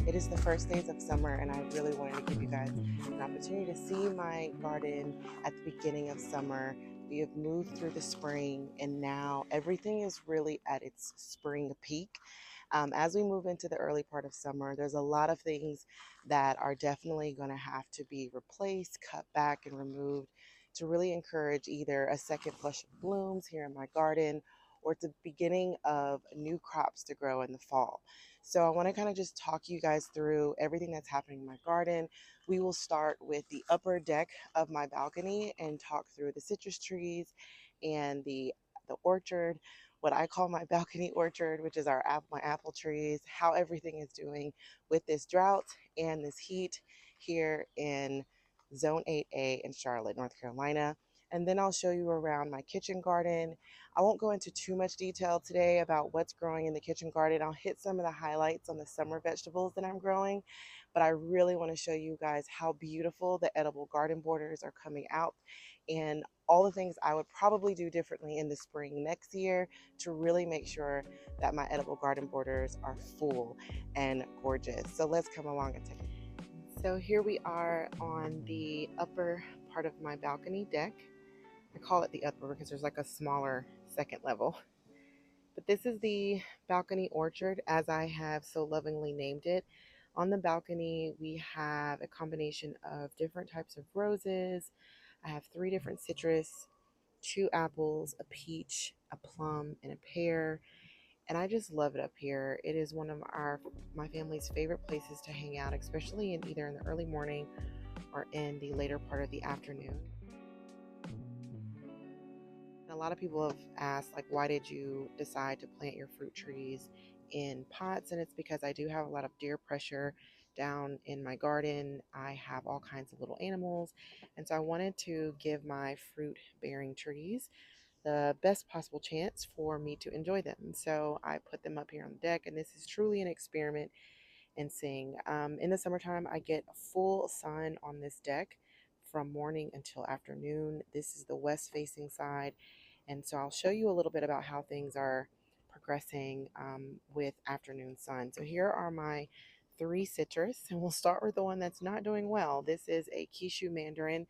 It is the first days of summer, and I really wanted to give you guys an opportunity to see my garden at the beginning of summer. We have moved through the spring, and now everything is really at its spring peak. As we move into the early part of summer, there's a lot of things that are definitely going to have to be replaced, cut back, and removed to really encourage either a second flush of blooms here in my garden or the beginning of new crops to grow in the fall. So I want to kind of just talk you guys through everything that's happening in my garden. We will start with the upper deck of my balcony and talk through the citrus trees and the orchard, what I call my balcony orchard, which is my apple trees, how everything is doing with this drought and this heat here in Zone 8A in Charlotte, North Carolina. And then I'll show you around my kitchen garden. I won't go into too much detail today about what's growing in the kitchen garden. I'll hit some of the highlights on the summer vegetables that I'm growing, but I really want to show you guys how beautiful the edible garden borders are coming out and all the things I would probably do differently in the spring next year to really make sure that my edible garden borders are full and gorgeous. So let's come along and take a look. So here we are on the upper part of my balcony deck. I call it the upper because there's like a smaller second level. But this is the balcony orchard, as I have so lovingly named it. On the balcony, we have a combination of different types of roses. I have 3 different citrus, 2 apples, a peach, a plum, and a pear. And I just love it up here. It is one of my family's favorite places to hang out, especially either in the early morning or in the later part of the afternoon. A lot of people have asked, like, why did you decide to plant your fruit trees in pots? And it's because I do have a lot of deer pressure down in my garden. I have all kinds of little animals. And so I wanted to give my fruit bearing trees the best possible chance for me to enjoy them. So I put them up here on the deck, and this is truly an experiment in seeing. In the summertime, I get full sun on this deck from morning until afternoon. This is the west facing side. And so I'll show you a little bit about how things are progressing with afternoon sun. So here are my 3 citrus, and we'll start with the one that's not doing well. This is a Kishu mandarin.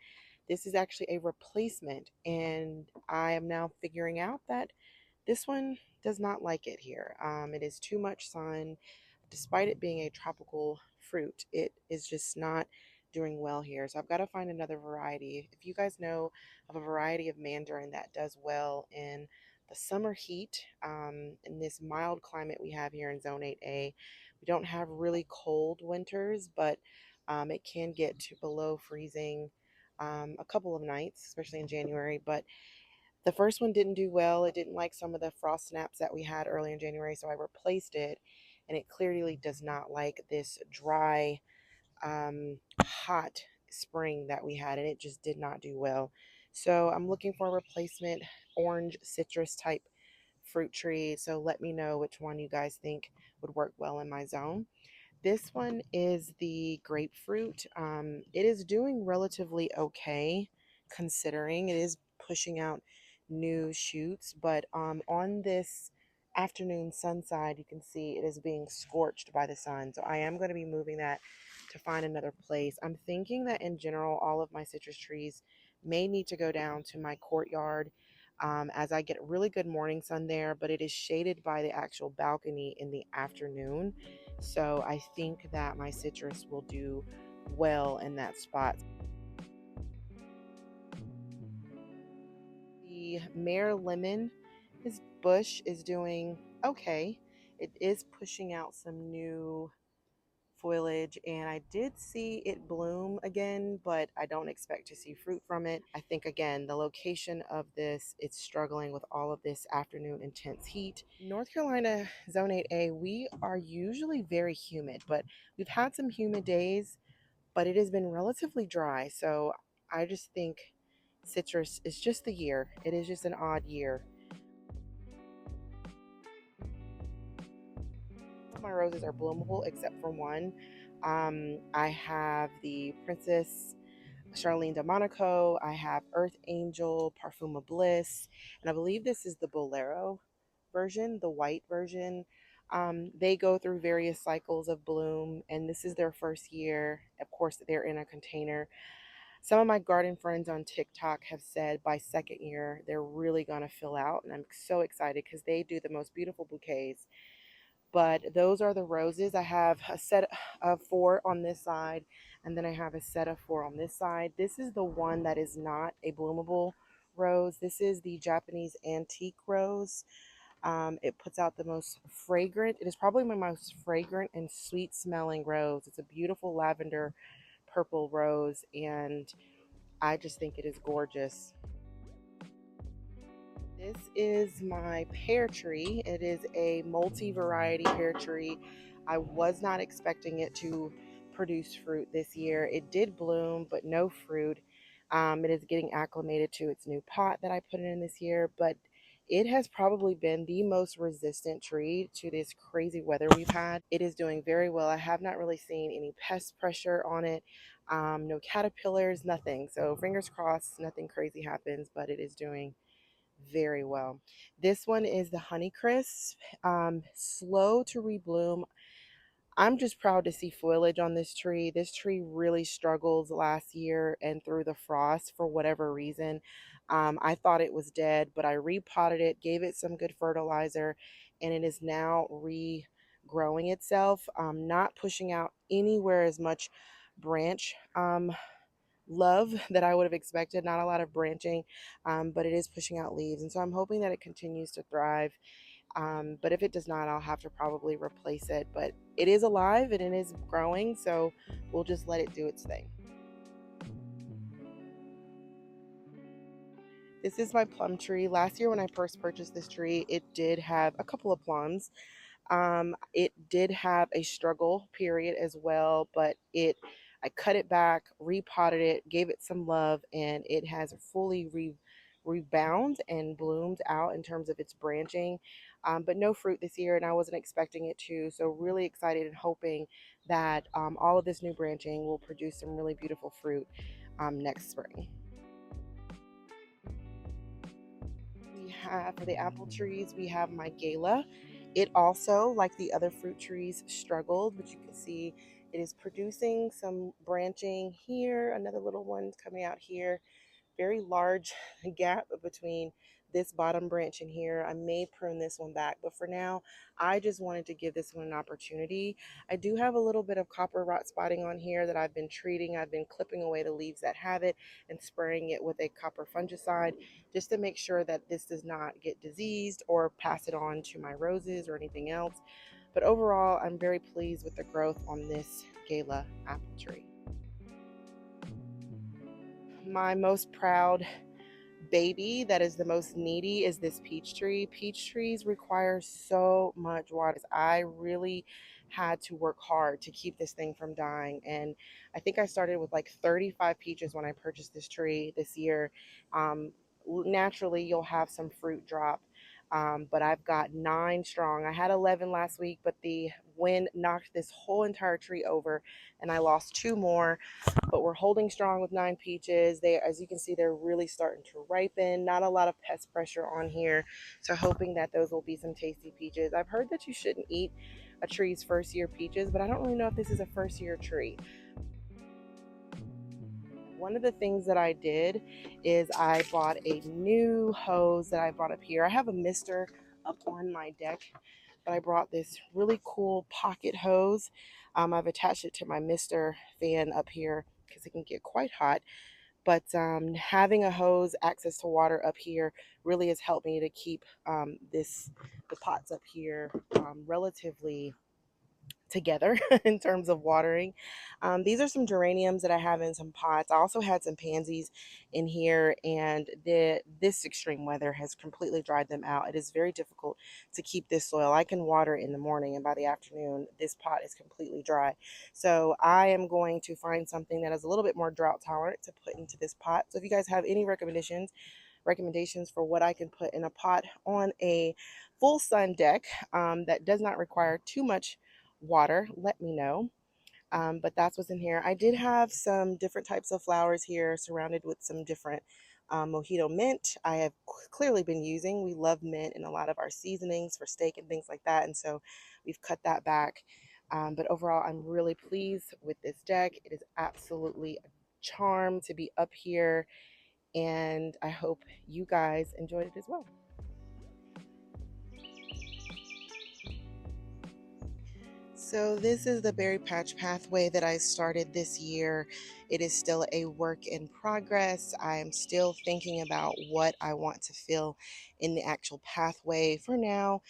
This is actually a replacement, and I am now figuring out that this one does not like it here. It is too much sun. Despite it being a tropical fruit, it is just not doing well here. So I've got to find another variety. If you guys know of a variety of mandarin that does well in the summer heat, in this mild climate we have here in Zone 8A, we don't have really cold winters, but it can get to below freezing a couple of nights, especially in January. But the first one didn't do well. It didn't like some of the frost snaps that we had early in January, so I replaced it, and it clearly does not like this dry, hot spring that we had, and it just did not do well. So I'm looking for a replacement orange citrus type fruit tree. So let me know which one you guys think would work well in my zone. This one is the grapefruit. It is doing relatively okay considering it is pushing out new shoots, but on this afternoon sun side, you can see it is being scorched by the sun. So I am going to be moving that to find another place. I'm thinking that in general, all of my citrus trees may need to go down to my courtyard as I get really good morning sun there, but it is shaded by the actual balcony in the afternoon. So I think that my citrus will do well in that spot. The Mare Lemon, his bush is doing okay. It is pushing out some new foliage, and I did see it bloom again, but I don't expect to see fruit from it. I think again the location of this, it's struggling with all of this afternoon intense heat. North Carolina Zone 8A, we are usually very humid, but we've had some humid days, but it has been relatively dry. So I just think citrus is just the year. It is just an odd year. My roses are bloomable except for one. I have the Princess Charlene de Monaco. I have Earth Angel, Parfuma Bliss, and I believe this is the Bolero version, the white version. They go through various cycles of bloom, and this is their first year. Of course, they're in a container. Some of my garden friends on TikTok have said by second year they're really going to fill out, and I'm so excited because they do the most beautiful bouquets. But those are the roses. I have a set of four on this side, and then I have a set of four on this side. This is the one that is not a bloomable rose. This is the Japanese antique rose. It puts out the most fragrant, it is probably my most fragrant and sweet smelling rose. It's a beautiful lavender purple rose, and I just think it is gorgeous. This is my pear tree. It is a multi-variety pear tree. I was not expecting it to produce fruit this year. It did bloom, but no fruit. It is getting acclimated to its new pot that I put in this year, but it has probably been the most resistant tree to this crazy weather we've had. It is doing very well. I have not really seen any pest pressure on it. No caterpillars, nothing. So fingers crossed, nothing crazy happens, but it is doing very well. This one is the Honeycrisp, slow to rebloom. I'm just proud to see foliage on this tree. This tree really struggled last year and through the frost for whatever reason. I thought it was dead, but I repotted it, gave it some good fertilizer, and it is now regrowing itself, not pushing out anywhere as much branch love that I would have expected. Not a lot of branching, but it is pushing out leaves. And so I'm hoping that it continues to thrive. But if it does not, I'll have to probably replace it. But it is alive and it is growing, so we'll just let it do its thing. This is my plum tree. Last year when I first purchased this tree, it did have a couple of plums. It did have a struggle period as well, but I cut it back, repotted it, gave it some love, and it has fully rebound and bloomed out in terms of its branching. But no fruit this year, and I wasn't expecting it to. So really excited and hoping that all of this new branching will produce some really beautiful fruit next spring. We have for the apple trees, we have my gala. It also, like the other fruit trees, struggled, but you can see it is producing some branching here, another little one coming out here, very large gap between this bottom branch in here. I may prune this one back, but for now, I just wanted to give this one an opportunity. I do have a little bit of copper rot spotting on here that I've been treating. I've been clipping away the leaves that have it and spraying it with a copper fungicide just to make sure that this does not get diseased or pass it on to my roses or anything else. But overall, I'm very pleased with the growth on this Gala apple tree. My most proud baby that is the most needy is this peach tree. Peach trees require so much water. I really had to work hard to keep this thing from dying. And I think I started with like 35 peaches when I purchased this tree this year. Naturally, you'll have some fruit drop. But I've got 9 strong. I had 11 last week, but the wind knocked this whole entire tree over, and I lost 2 more, but we're holding strong with 9 peaches. They, as you can see, they're really starting to ripen. Not a lot of pest pressure on here, so hoping that those will be some tasty peaches. I've heard that you shouldn't eat a tree's first year peaches, but I don't really know if this is a first year tree. One of the things that I did is I bought a new hose that I brought up here. I have a mister up on my deck, but I brought this really cool pocket hose. I've attached it to my mister fan up here because it can get quite hot. But having a hose, access to water up here, really has helped me to keep the pots up here relatively together in terms of watering. These are some geraniums that I have in some pots. I also had some pansies in here, and this extreme weather has completely dried them out. It is very difficult to keep this soil. I can water in the morning, and by the afternoon, this pot is completely dry. So I am going to find something that is a little bit more drought tolerant to put into this pot. So if you guys have any recommendations for what I can put in a pot on a full sun deck that does not require too much water, let me know. But that's what's in here. I did have some different types of flowers here surrounded with some different Mojito mint, I have clearly been using. We love mint in a lot of our seasonings for steak and things like that. And so we've cut that back. But overall, I'm really pleased with this deck. It is absolutely a charm to be up here. And I hope you guys enjoyed it as well. So this is the berry patch pathway that I started this year. It is still a work in progress. I am still thinking about what I want to fill in the actual pathway. For now,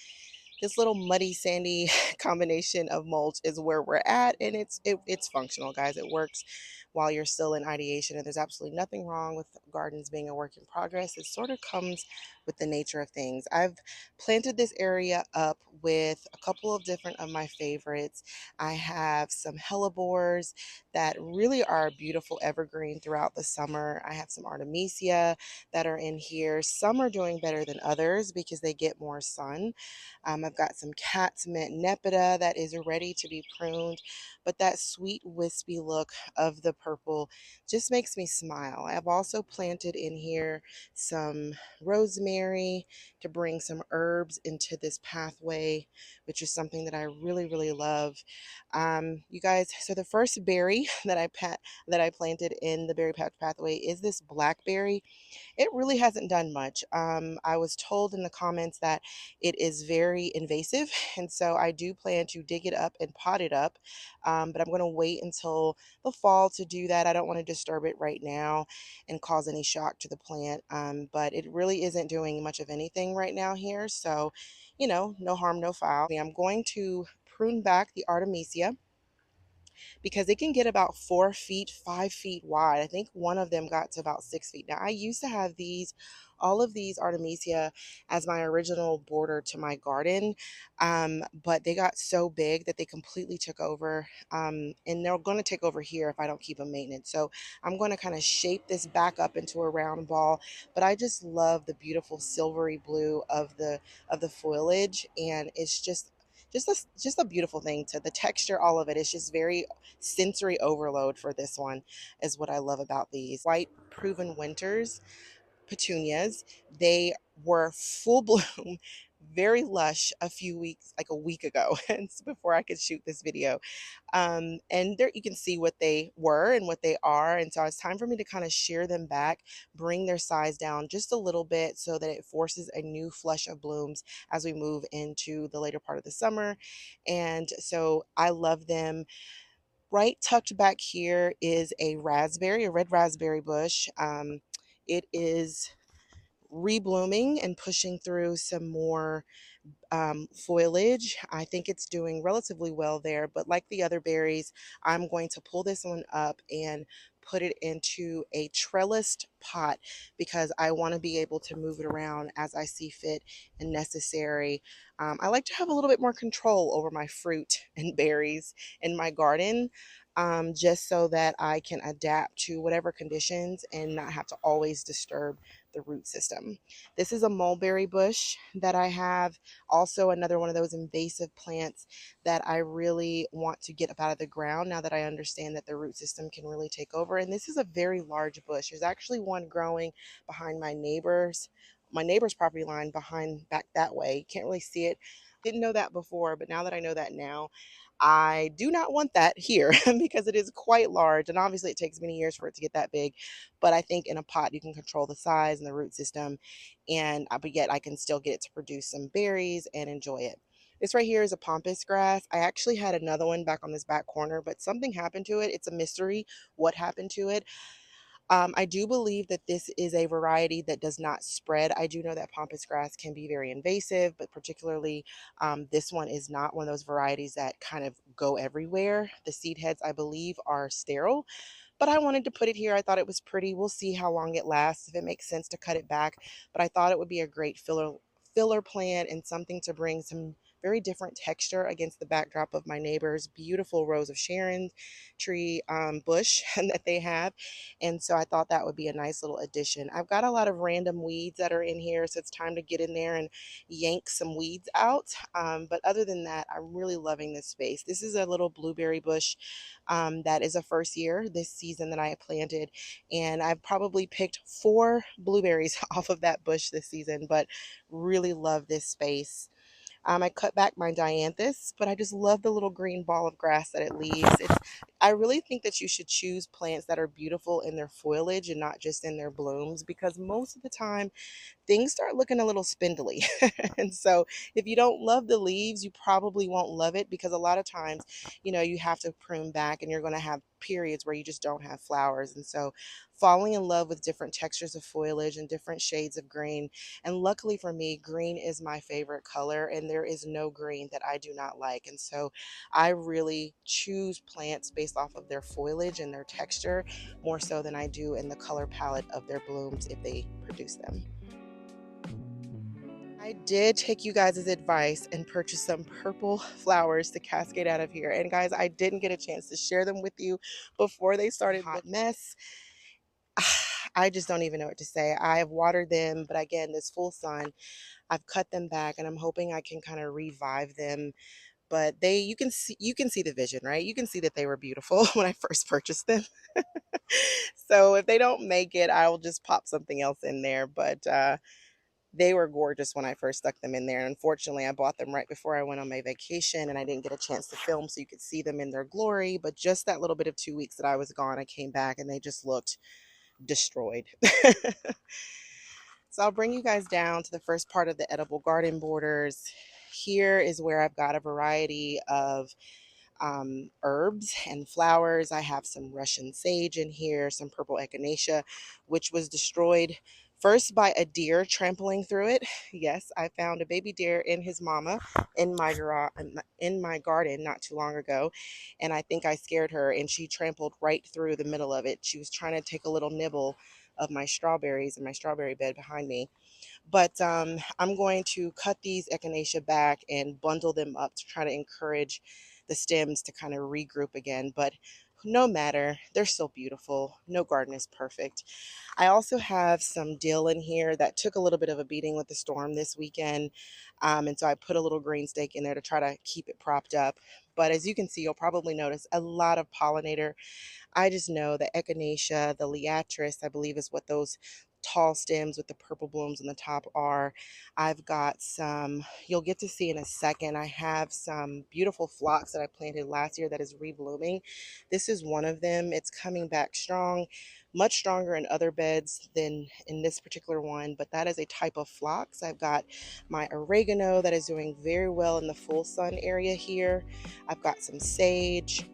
this little muddy sandy combination of mulch is where we're at, and it's functional, guys. It works while you're still in ideation, and there's absolutely nothing wrong with gardens being a work in progress. It sort of comes with the nature of things. I've planted this area up with a couple of different of my favorites. I have some hellebores that really are a beautiful evergreen throughout the summer. I have some artemisia that are in here. Some are doing better than others because they get more sun. I've got some cat's mint nepeta that is ready to be pruned, but that sweet wispy look of the purple just makes me smile. I've also planted in here some rosemary to bring some herbs into this pathway, which is something that I really, really love. You guys, so the first berry that I planted in the berry patch pathway is this blackberry. It really hasn't done much. I was told in the comments that it is very invasive, and so I do plan to dig it up and pot it up. But I'm going to wait until the fall to do that. I don't want to disturb it right now and cause any shock to the plant. But it really isn't doing much of anything right now here, so no harm, no foul. I'm going to prune back the artemisia because it can get about 4 feet, 5 feet wide. I think one of them got to about 6 feet. Now, I used to have all of these Artemisia as my original border to my garden, but they got so big that they completely took over, and they're going to take over here if I don't keep them maintenance. So I'm going to kind of shape this back up into a round ball, but I just love the beautiful silvery blue of the foliage, and it's just a beautiful thing. To the texture, all of it is just very sensory overload. For this one is what I love about these white proven winters petunias. They were full bloom, very lush a few weeks, like a week ago, and before I could shoot this video. And there you can see what they were and what they are. And so it's time for me to kind of shear them back, bring their size down just a little bit so that it forces a new flush of blooms as we move into the later part of the summer. And so I love them. Right tucked back here is a red raspberry bush. It is reblooming and pushing through some more foliage. I think it's doing relatively well there, but like the other berries, I'm going to pull this one up and put it into a trellised pot because I want to be able to move it around as I see fit and necessary. I like to have a little bit more control over my fruit and berries in my garden. Just so that I can adapt to whatever conditions and not have to always disturb the root system. This is a mulberry bush that I have, also another one of those invasive plants that I really want to get up out of the ground now that I understand that the root system can really take over. And this is a very large bush. There's actually one growing behind my neighbor's property line behind back that way. You can't really see it. Didn't know that before, but now that I know that now, I do not want that here because it is quite large, and obviously it takes many years for it to get that big. But I think in a pot you can control the size and the root system, and but yet I can still get it to produce some berries and enjoy it. This right here is a pampas grass. I actually had another one back on this back corner, but something happened to it. It's a mystery what happened to it. I do believe that this is a variety that does not spread. I do know that pampas grass can be very invasive, but particularly this one is not one of those varieties that kind of go everywhere. The seed heads, I believe, are sterile, but I wanted to put it here. I thought it was pretty. We'll see how long it lasts, if it makes sense to cut it back. But I thought it would be a great filler plant and something to bring some very different texture against the backdrop of my neighbor's beautiful rose of Sharon tree bush that they have. And so I thought that would be a nice little addition. I've got a lot of random weeds that are in here, so it's time to get in there and yank some weeds out. But other than that, I'm really loving this space. This is a little blueberry bush that is a first year this season that I planted, and I've probably picked 4 blueberries off of that bush this season, but really love this space. I cut back my dianthus, but I just love the little green ball of grass that it leaves. I really think that you should choose plants that are beautiful in their foliage and not just in their blooms, because most of the time things start looking a little spindly. And so if you don't love the leaves, you probably won't love it, because a lot of times, you have to prune back and you're going to have periods where you just don't have flowers. And so falling in love with different textures of foliage and different shades of green. And luckily for me, green is my favorite color, and there is no green that I do not like. And so I really choose plants based off of their foliage and their texture more so than I do in the color palette of their blooms if they produce them. I did take you guys' advice and purchase some purple flowers to cascade out of here. And guys, I didn't get a chance to share them with you before they started hot mess. I just don't even know what to say. I have watered them, but again, this full sun, I've cut them back, and I'm hoping I can kind of revive them. But you can see the vision, right? You can see that they were beautiful when I first purchased them. So if they don't make it, I will just pop something else in there. But they were gorgeous when I first stuck them in there. And unfortunately, I bought them right before I went on my vacation, and I didn't get a chance to film so you could see them in their glory. But just that little bit of 2 weeks that I was gone, I came back and they just looked destroyed. So I'll bring you guys down to the first part of the edible garden borders. Here is where I've got a variety of herbs and flowers. I have some Russian sage in here, some purple echinacea, which was destroyed first by a deer trampling through it. Yes, I found a baby deer in his mama in my garden not too long ago, and I think I scared her, and she trampled right through the middle of it. She was trying to take a little nibble of my strawberries in my strawberry bed behind me. But I'm going to cut these echinacea back and bundle them up to try to encourage the stems to kind of regroup again. But no matter, they're still beautiful. No garden is perfect. I also have some dill in here that took a little bit of a beating with the storm this weekend. And so I put a little green stake in there to try to keep it propped up. But as you can see, you'll probably notice a lot of pollinator. I just know the echinacea, the liatris, I believe is what those tall stems with the purple blooms on the top are. I've got some, you'll get to see in a second, I have some beautiful phlox that I planted last year that is reblooming. This is one of them. It's coming back strong, much stronger in other beds than in this particular one, but that is a type of phlox. I've got my oregano that is doing very well in the full sun area here. I've got some sage.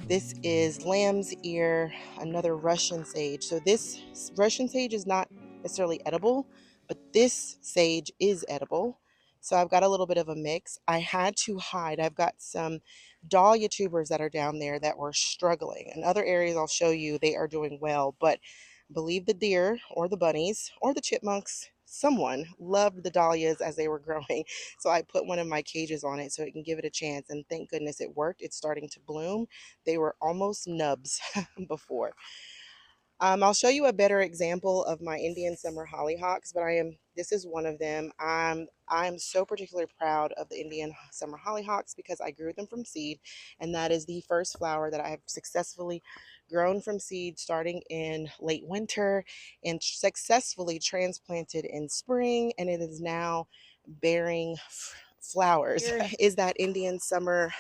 This is lamb's ear, another Russian sage. So this Russian sage is not necessarily edible, but this sage is edible. So I've got a little bit of a mix. I had to hide. I've got some dahlia tubers that are down there that were struggling. In other areas I'll show you, they are doing well, but believe the deer or the bunnies or the chipmunks, someone loved the dahlias as they were growing. So I put one of my cages on it so it can give it a chance, and thank goodness it worked. It's starting to bloom. They were almost nubs before. I'll show you a better example of my Indian summer hollyhocks, but this is one of them. I'm so particularly proud of the Indian summer hollyhocks because I grew them from seed, and that is the first flower that I have successfully grown from seed starting in late winter and successfully transplanted in spring, and it is now bearing flowers. Here is that Indian summer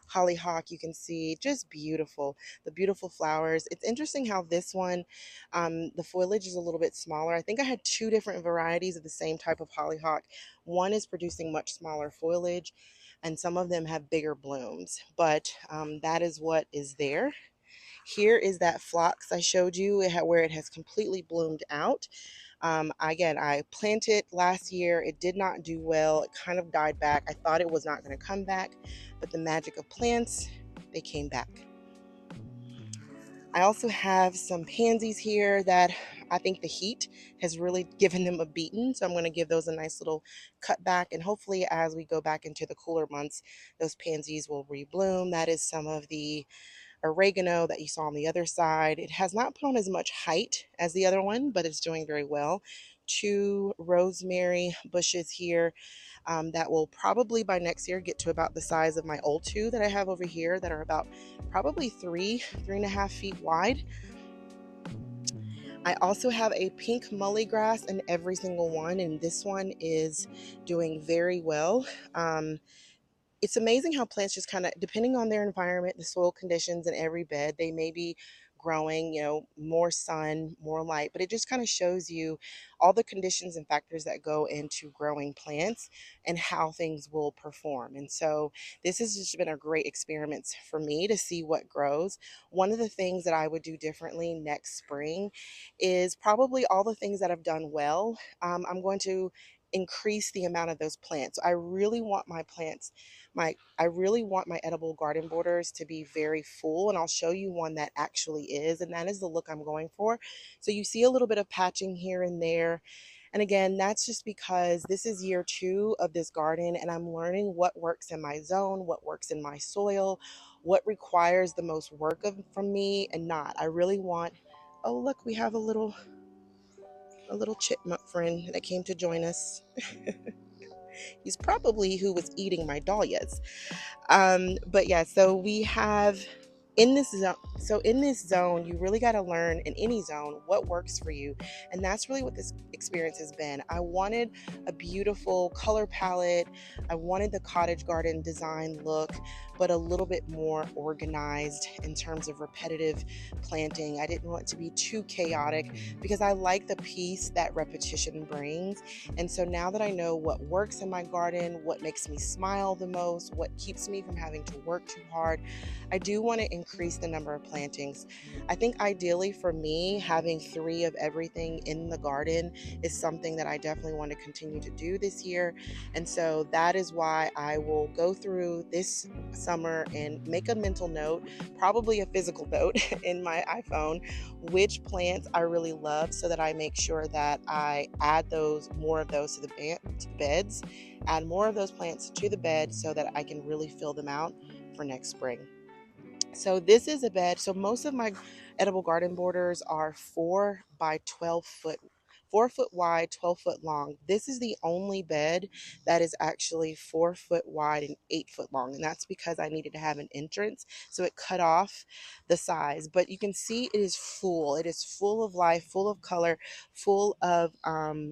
hollyhock. You can see just beautiful, the beautiful flowers. It's interesting how this one, the foliage is a little bit smaller. I think I had 2 different varieties of the same type of hollyhock. One is producing much smaller foliage, and some of them have bigger blooms, but that is what is there. Here is that phlox I showed you where it has completely bloomed out. Again, I planted last year. It did not do well. It kind of died back. I thought it was not going to come back, but the magic of plants, they came back. I also have some pansies here that I think the heat has really given them a beating. So I'm going to give those a nice little cut back. And hopefully, as we go back into the cooler months, those pansies will rebloom. That is some of the oregano that you saw on the other side. It has not put on as much height as the other one, but it's doing very well. Two rosemary bushes here that will probably by next year get to about the size of my old two that I have over here that are about probably 3.5 feet wide. I also have a pink mullygrass in every single one, and this one is doing very well. It's amazing how plants just kind of, depending on their environment, the soil conditions in every bed, they may be growing, more sun, more light, but it just kind of shows you all the conditions and factors that go into growing plants and how things will perform. And so this has just been a great experiment for me to see what grows. One of the things that I would do differently next spring is probably all the things that have done well. I'm going to increase the amount of those plants. I really want my plants I really want my edible garden borders to be very full, and I'll show you one that actually is, and that is the look I'm going for. So you see a little bit of patching here and there. And again, that's just because this is year 2 of this garden and I'm learning what works in my zone, what works in my soil, what requires the most work from me and not. I really want, oh look, we have a little chipmunk friend that came to join us. He's probably who was eating my dahlias. But yeah, so we have in this zone. So in this zone, you really got to learn in any zone what works for you, and that's really what this experience has been. I wanted a beautiful color palette. I wanted the cottage garden design look, but a little bit more organized in terms of repetitive planting. I didn't want it to be too chaotic because I like the peace that repetition brings. And so now that I know what works in my garden, what makes me smile the most, what keeps me from having to work too hard, I do want to increase the number of plantings. I think ideally for me, having 3 of everything in the garden is something that I definitely want to continue to do this year. And so that is why I will go through this summer and make a mental note, probably a physical note in my iPhone, which plants I really love so that I make sure that I add more of those to the beds, add more of those plants to the bed so that I can really fill them out for next spring. So this is a bed. So most of my edible garden borders are 4 by 12 foot, 4 foot wide, 12 foot long. This is the only bed that is actually 4 foot wide and 8 foot long. And that's because I needed to have an entrance. So it cut off the size, but you can see it is full. It is full of life, full of color, full of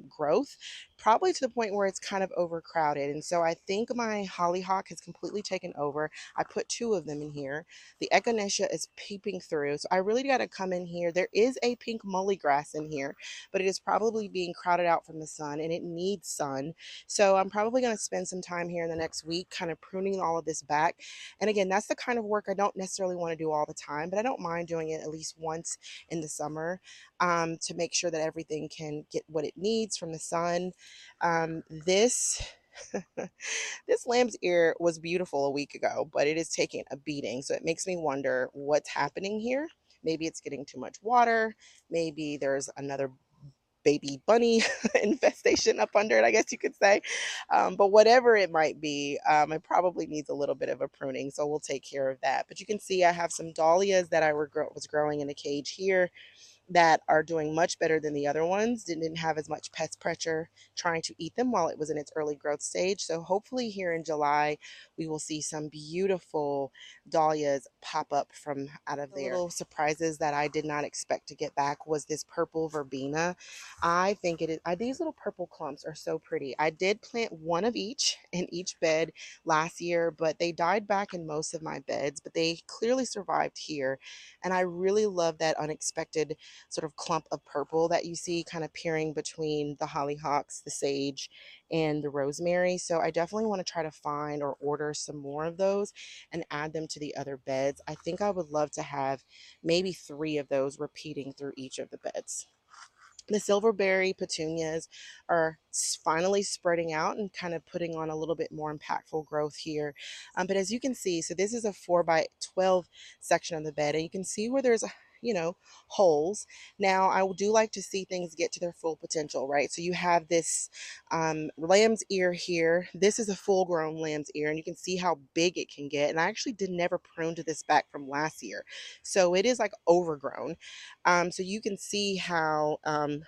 growth, probably to the point where it's kind of overcrowded. And so I think my hollyhock has completely taken over. I put 2 of them in here. The echinacea is peeping through. So I really got to come in here. There is a pink mullygrass in here, but it is probably being crowded out from the sun and it needs sun. So I'm probably going to spend some time here in the next week kind of pruning all of this back. And again, that's the kind of work I don't necessarily want to do all the time, but I don't mind doing it at least once in the summer, to make sure that everything can get what it needs from the sun. This this lamb's ear was beautiful a week ago, but it is taking a beating. So it makes me wonder what's happening here. Maybe it's getting too much water. Maybe there's another baby bunny infestation up under it, I guess you could say. But whatever it might be, it probably needs a little bit of a pruning. So we'll take care of that. But you can see I have some dahlias that I was growing in a cage here that are doing much better than the other ones. Didn't have as much pest pressure trying to eat them while it was in its early growth stage. So hopefully here in July, we will see some beautiful dahlias pop up from out of there. Little surprises that I did not expect to get back was this purple verbena. I think it is, these little purple clumps are so pretty. I did plant one of each in each bed last year, but they died back in most of my beds, but they clearly survived here. And I really love that unexpected sort of clump of purple that you see kind of peering between the hollyhocks, the sage, and the rosemary. So I definitely want to try to find or order some more of those and add them to the other beds. I think I would love to have maybe 3 of those repeating through each of the beds. The silverberry petunias are finally spreading out and kind of putting on a little bit more impactful growth here. But as you can see, so this is a 4 by 12 section of the bed, and you can see where there's holes. Now, I do like to see things get to their full potential, right? So you have this lamb's ear here. This is a full grown lamb's ear, and you can see how big it can get. And I actually did never prune to this back from last year. So it is like overgrown. So you can see how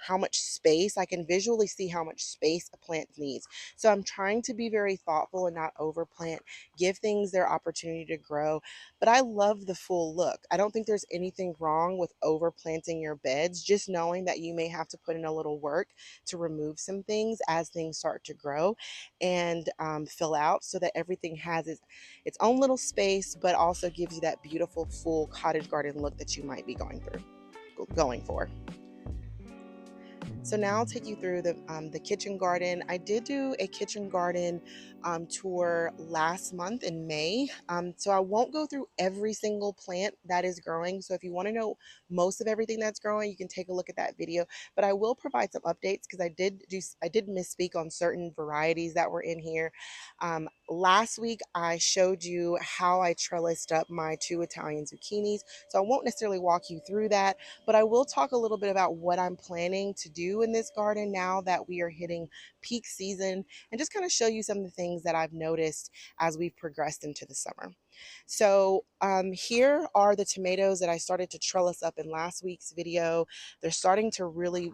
much space, I can visually see how much space a plant needs. So I'm trying to be very thoughtful and not overplant, give things their opportunity to grow. But I love the full look. I don't think there's anything wrong with overplanting your beds, just knowing that you may have to put in a little work to remove some things as things start to grow and fill out, so that everything has its own little space, but also gives you that beautiful full cottage garden look that you might be going for. So now I'll take you through the kitchen garden. I did do a kitchen garden tour last month in May. So I won't go through every single plant that is growing. So if you want to know most of everything that's growing, you can take a look at that video. But I will provide some updates because I did misspeak on certain varieties that were in here. Last week I showed you how I trellised up my 2 Italian zucchinis. So I won't necessarily walk you through that, but I will talk a little bit about what I'm planning to do in this garden now that we are hitting peak season, and just kind of show you some of the things that I've noticed as we've progressed into the summer. So here are the tomatoes that I started to trellis up in last week's video. They're starting to really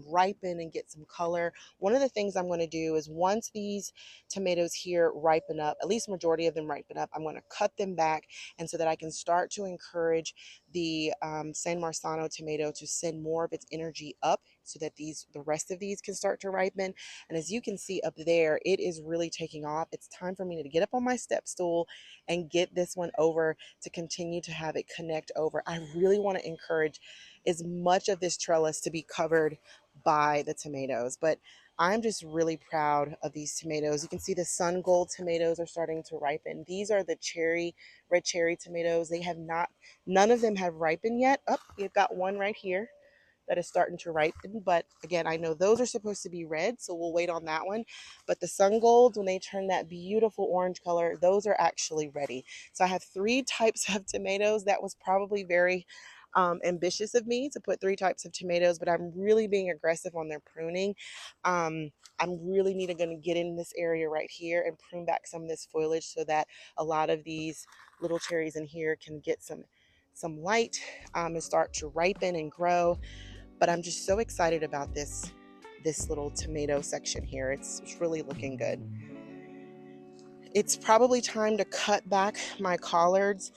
ripen and get some color. One of the things I'm going to do is, once these tomatoes here ripen up, at least majority of them ripen up, I'm going to cut them back, and so that I can start to encourage the San Marzano tomato to send more of its energy up, so that the rest of these can start to ripen. And as you can see up there, it is really taking off. It's time for me to get up on my step stool and get this one over to continue to have it connect over. I really want to encourage as much of this trellis to be covered by the tomatoes, but I'm just really proud of these tomatoes. You can see the sun gold tomatoes are starting to ripen. These are the red cherry tomatoes. None of them have ripened yet. Oh, you've got one right here that is starting to ripen. But again, I know those are supposed to be red, so we'll wait on that one. But the sun golds, when they turn that beautiful orange color, those are actually ready. So I have 3 types of tomatoes. That was probably very ambitious of me to put 3 types of tomatoes, but I'm really being aggressive on their pruning. I'm really going to get in this area right here and prune back some of this foliage, so that a lot of these little cherries in here can get some light and start to ripen and grow. But I'm just so excited about this little tomato section here. It's really looking good. It's probably time to cut back my collards.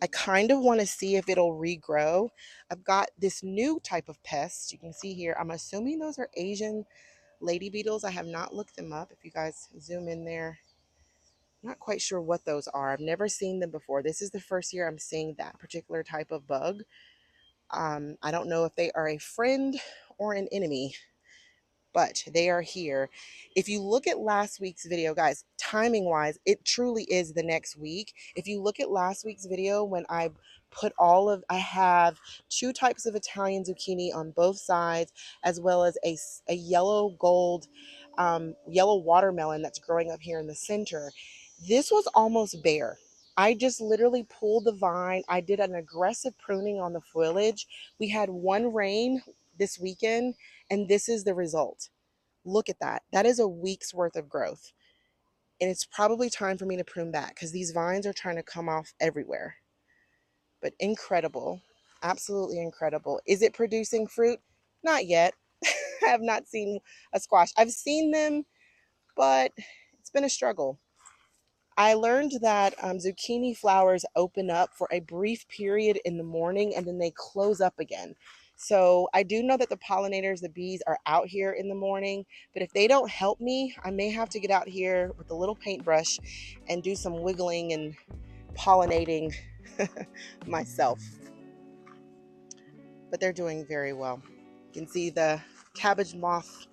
I kind of want to see if it'll regrow. I've got this new type of pest. You can see here, I'm assuming those are Asian lady beetles. I have not looked them up. If you guys zoom in there, I'm not quite sure what those are. I've never seen them before. This is the first year I'm seeing that particular type of bug. I don't know if they are a friend or an enemy, but they are here. If you look at last week's video, guys, timing wise, it truly is the next week. If you look at last week's video, when I I have 2 types of Italian zucchini on both sides, as well as a yellow gold, yellow watermelon that's growing up here in the center. This was almost bare. I just literally pulled the vine. I did an aggressive pruning on the foliage. We had one rain this weekend, and this is the result. Look at that. That is a week's worth of growth. And it's probably time for me to prune back because these vines are trying to come off everywhere. But incredible. Absolutely incredible. Is it producing fruit? Not yet. I have not seen a squash. I've seen them, but it's been a struggle. I learned that zucchini flowers open up for a brief period in the morning and then they close up again. So I do know that the pollinators, the bees, are out here in the morning, but if they don't help me, I may have to get out here with a little paintbrush and do some wiggling and pollinating myself. But they're doing very well. You can see the cabbage moth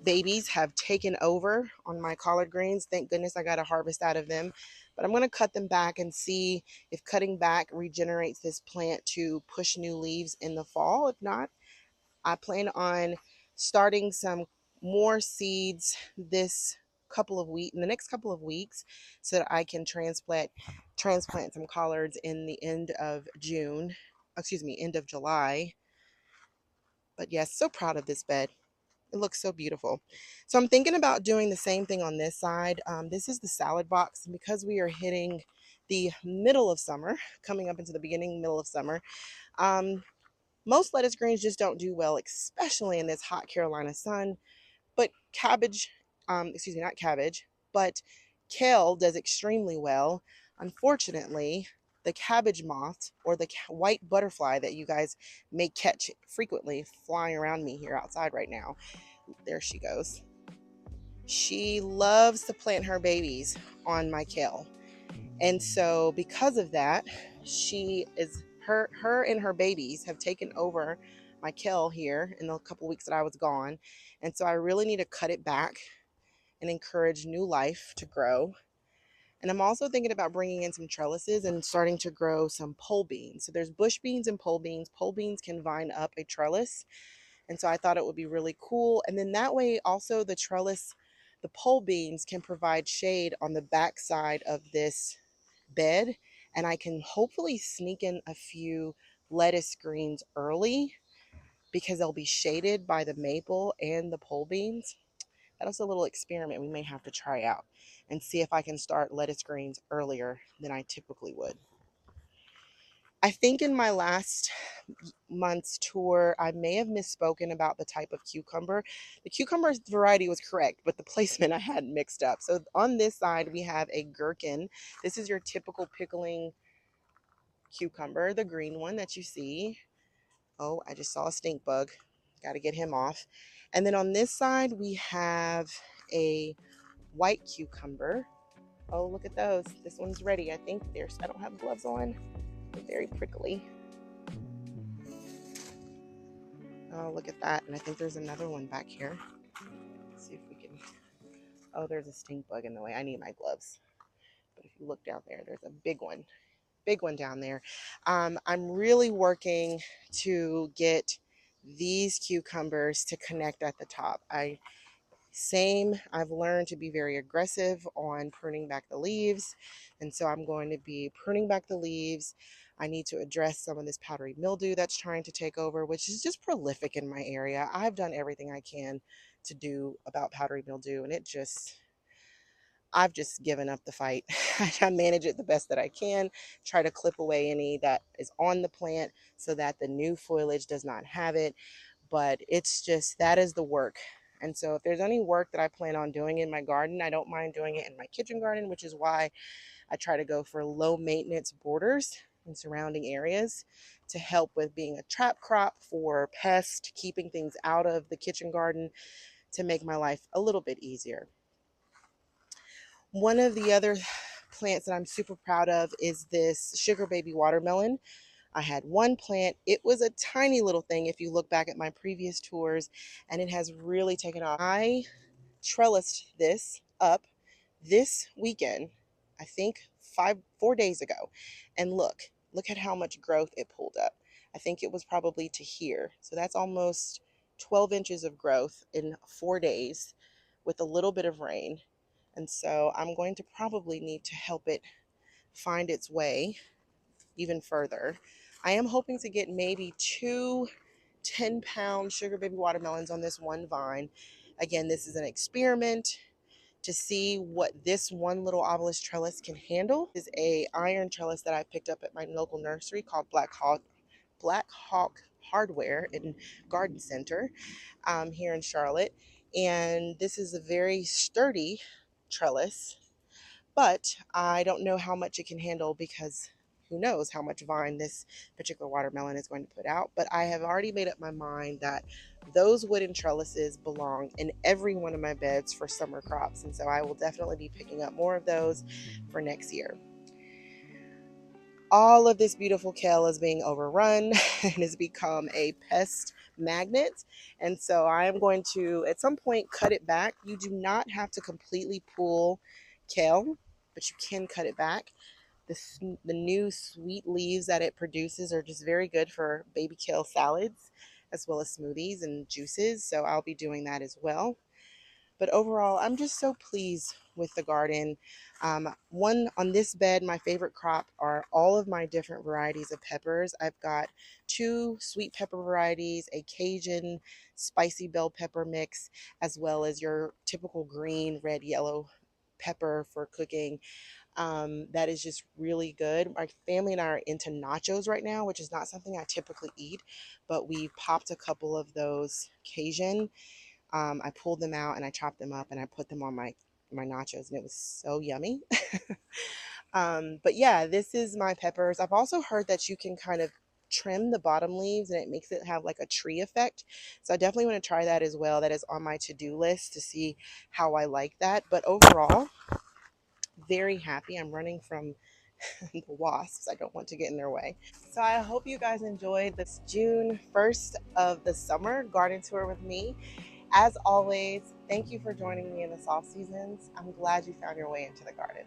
babies have taken over on my collard greens. Thank goodness I got a harvest out of them. But I'm going to cut them back and see if cutting back regenerates this plant to push new leaves in the fall. If not, I plan on starting some more seeds this in the next couple of weeks so that I can transplant some collards in the end of June, excuse me, end of July. But yes, so proud of this bed. It looks so beautiful. So I'm thinking about doing the same thing on this side. This is the salad box, and because we are hitting the middle of summer, coming up into the beginning, middle of summer, um, most lettuce greens just don't do well, especially in this hot Carolina sun. But cabbage, excuse me, not cabbage, but kale does extremely well. Unfortunately, the cabbage moth or the white butterfly that you guys may catch frequently flying around me here outside right now, there she goes. She loves to plant her babies on my kale. And so because of that, her and her babies have taken over my kale here in the couple weeks that I was gone. And so I really need to cut it back and encourage new life to grow. And I'm also thinking about bringing in some trellises and starting to grow some pole beans. So there's bush beans and pole beans. Pole beans can vine up a trellis. And so I thought it would be really cool. And then that way also the pole beans can provide shade on the back side of this bed. And I can hopefully sneak in a few lettuce greens early because they'll be shaded by the maple and the pole beans. That's a little experiment we may have to try out and see if I can start lettuce greens earlier than I typically would. I think in my last month's tour, I may have misspoken about the type of cucumber. The cucumber variety was correct, but the placement I had mixed up. So on this side, we have a gherkin. This is your typical pickling cucumber, the green one that you see. Oh, I just saw a stink bug. Got to get him off. And then on this side, we have a white cucumber. Oh, look at those. This one's ready. I think I don't have gloves on. They're very prickly. Oh, look at that. And I think there's another one back here. Let's see if we can. Oh, there's a stink bug in the way. I need my gloves. But if you look down there, there's a big one. Big one down there. I'm really working to get these cucumbers to connect at the top. I've learned to be very aggressive on pruning back the leaves. And so I'm going to be pruning back the leaves. I need to address some of this powdery mildew that's trying to take over, which is just prolific in my area. I've done everything I can to do about powdery mildew, and I've just given up the fight. I manage it the best that I can, try to clip away any that is on the plant so that the new foliage does not have it. But it's just, that is the work. And so if there's any work that I plan on doing in my garden, I don't mind doing it in my kitchen garden, which is why I try to go for low maintenance borders in surrounding areas to help with being a trap crop for pests, keeping things out of the kitchen garden to make my life a little bit easier. One of the other plants that I'm super proud of is this sugar baby watermelon. I had one plant. It was a tiny little thing if you look back at my previous tours, and it has really taken off. I trellised this up this weekend, I think 4 days ago. And look at how much growth it pulled up. I think it was probably to here. So that's almost 12 inches of growth in 4 days with a little bit of rain. And so I'm going to probably need to help it find its way even further. I am hoping to get maybe two 10-pound sugar baby watermelons on this one vine. Again, this is an experiment to see what this one little obelisk trellis can handle. This is a iron trellis that I picked up at my local nursery called Black Hawk Hardware in Garden Center here in Charlotte. And this is a very sturdy trellis, but I don't know how much it can handle because who knows how much vine this particular watermelon is going to put out. But I have already made up my mind that those wooden trellises belong in every one of my beds for summer crops. And so I will definitely be picking up more of those for next year. All of this beautiful kale is being overrun and has become a pest magnet. And so I am going to, at some point, cut it back. You do not have to completely pull kale, but you can cut it back. The new sweet leaves that it produces are just very good for baby kale salads, as well as smoothies and juices. So I'll be doing that as well. But overall, I'm just so pleased with the garden. One on this bed, my favorite crop are all of my different varieties of peppers. I've got two sweet pepper varieties, a Cajun spicy bell pepper mix, as well as your typical green, red, yellow pepper for cooking. That is just really good. My family and I are into nachos right now, which is not something I typically eat, but we popped a couple of those Cajun. I pulled them out and I chopped them up and I put them on my nachos, and it was so yummy. But yeah, this is my peppers. I've also heard that you can kind of trim the bottom leaves and it makes it have like a tree effect. So I definitely want to try that as well. That is on my to-do list to see how I like that. But overall, very happy. I'm running from the wasps. I don't want to get in their way. So I hope you guys enjoyed this June 1st of the summer garden tour with me. As always, thank you for joining me in the soft seasons. I'm glad you found your way into the garden.